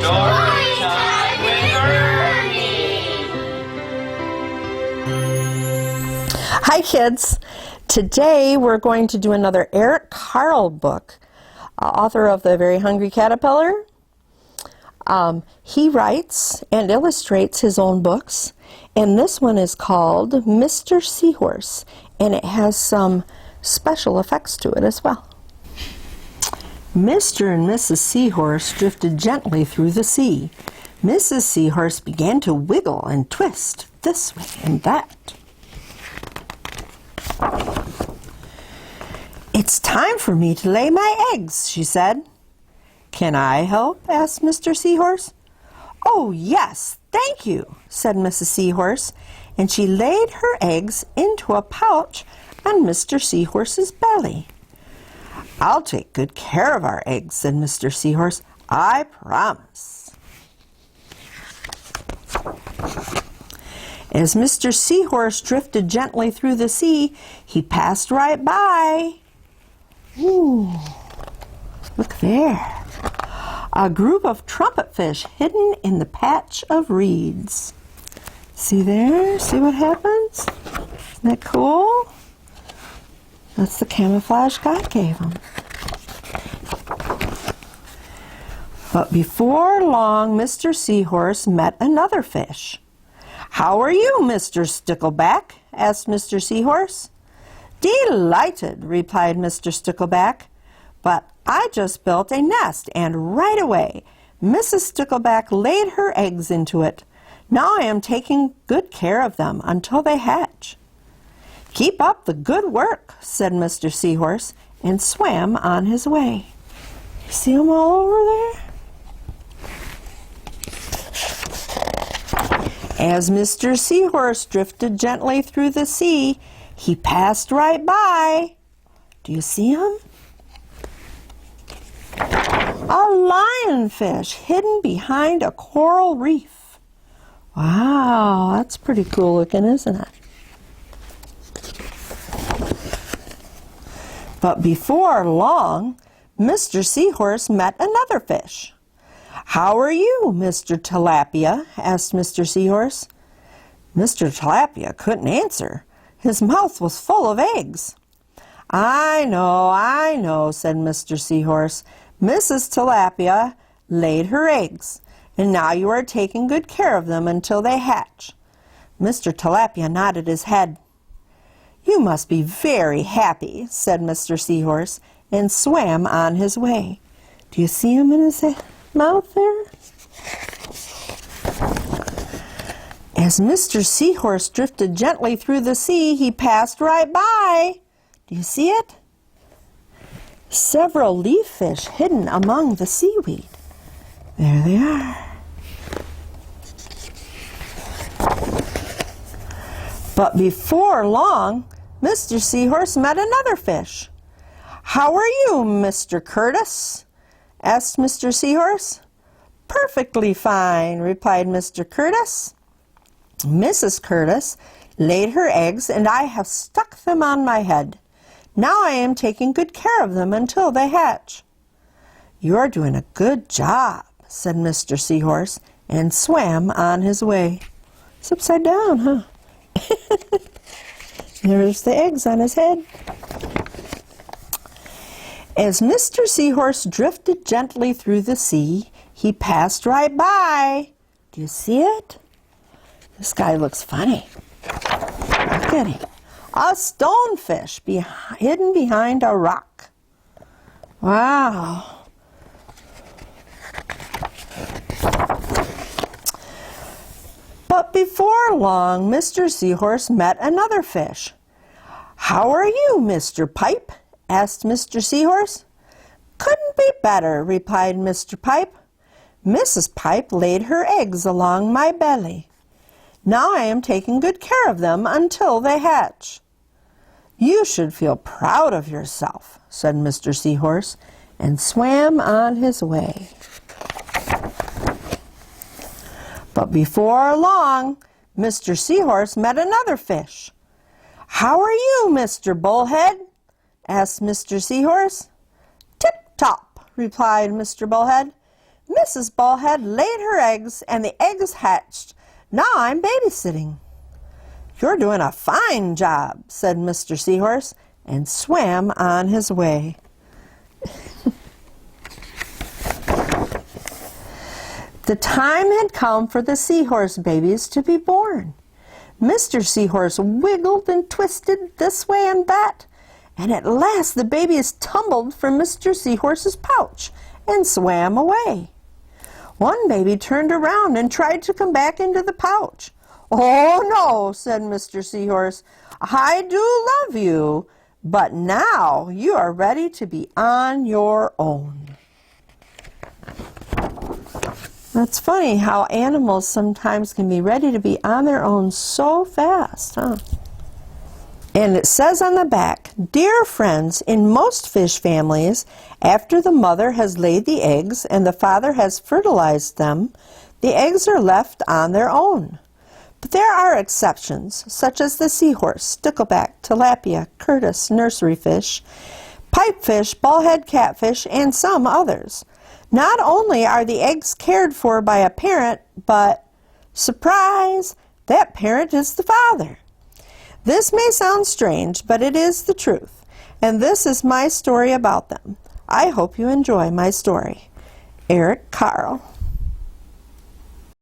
Story time with Ernie! Hi kids! Today we're going to do another Carle book, author of The Very Hungry Caterpillar. He writes and illustrates his own books, and this one is called Mr. Seahorse, and it has some special effects to it as well. Mr. and Mrs. Seahorse drifted gently through the sea. Mrs. Seahorse began to wiggle and twist this way and that. "It's time for me to lay my eggs," she said. "Can I help?" asked Mr. Seahorse. "Oh, yes, thank you," said Mrs. Seahorse, and she laid her eggs into a pouch on Mr. Seahorse's belly. "I'll take good care of our eggs," said Mr. Seahorse. "I promise." As Mr. Seahorse drifted gently through the sea, he passed right by. Ooh, look there. A group of trumpet fish hidden in the patch of reeds. See there? See what happens? Isn't that cool? That's the camouflage God gave him. But before long, Mr. Seahorse met another fish. "How are you, Mr. Stickleback?" asked Mr. Seahorse. "Delighted," replied Mr. Stickleback. "But I just built a nest, and right away Mrs. Stickleback laid her eggs into it. Now I am taking good care of them until they hatch." "Keep up the good work," said Mr. Seahorse, and swam on his way. See them all over there? As Mr. Seahorse drifted gently through the sea, he passed right by. Do you see him? A lionfish hidden behind a coral reef. Wow, that's pretty cool looking, isn't it? But before long, Mr. Seahorse met another fish. "How are you, Mr. Tilapia?" asked Mr. Seahorse. Mr. Tilapia couldn't answer. His mouth was full of eggs. I know," said Mr. Seahorse. "Mrs. Tilapia laid her eggs, and now you are taking good care of them until they hatch." Mr. Tilapia nodded his head. "You must be very happy," said Mr. Seahorse, and swam on his way. Do you see him in his mouth there? As Mr. Seahorse drifted gently through the sea, he passed right by. Do you see it? Several leaf fish hidden among the seaweed. There they are. But before long, Mr. Seahorse met another fish. "How are you, Mr. Curtis?" asked Mr. Seahorse. "Perfectly fine," replied Mr. Curtis. "Mrs. Curtis laid her eggs, and I have stuck them on my head. Now I am taking good care of them until they hatch." "You're doing a good job," said Mr. Seahorse, and swam on his way. It's upside down, huh? There's the eggs on his head. As Mr. Seahorse drifted gently through the sea, he passed right by. Do you see it? This guy looks funny. Look at him. A stonefish hidden behind a rock. Wow. But before long, Mr. Seahorse met another fish. "How are you, Mr. Pipe?" asked Mr. Seahorse. "Couldn't be better," replied Mr. Pipe. "Mrs. Pipe laid her eggs along my belly. Now I am taking good care of them until they hatch." "You should feel proud of yourself," said Mr. Seahorse, and swam on his way. But before long, Mr. Seahorse met another fish. "How are you, Mr. Bullhead?" asked Mr. Seahorse. "Tip-top," replied Mr. Bullhead. Mrs. Ballhead laid her eggs and the eggs hatched. Now I'm babysitting. You're doing a fine job, said Mr. Seahorse, and swam on his way. The time had come for the Seahorse babies to be born. Mr. Seahorse wiggled and twisted this way and that, and at last the babies tumbled from Mr. Seahorse's pouch and swam away. One baby turned around and tried to come back into the pouch. "Oh, no," said Mr. Seahorse. "I do love you, but now you are ready to be on your own." That's funny how animals sometimes can be ready to be on their own so fast, huh? And it says on the back, "Dear friends, in most fish families, after the mother has laid the eggs and the father has fertilized them, the eggs are left on their own. But there are exceptions, such as the seahorse, stickleback, tilapia, Curtis, nursery fish, pipefish, ballhead catfish, and some others. Not only are the eggs cared for by a parent, but, surprise, that parent is the father. This may sound strange, but it is the truth, and this is my story about them. I hope you enjoy my story. Eric Carle.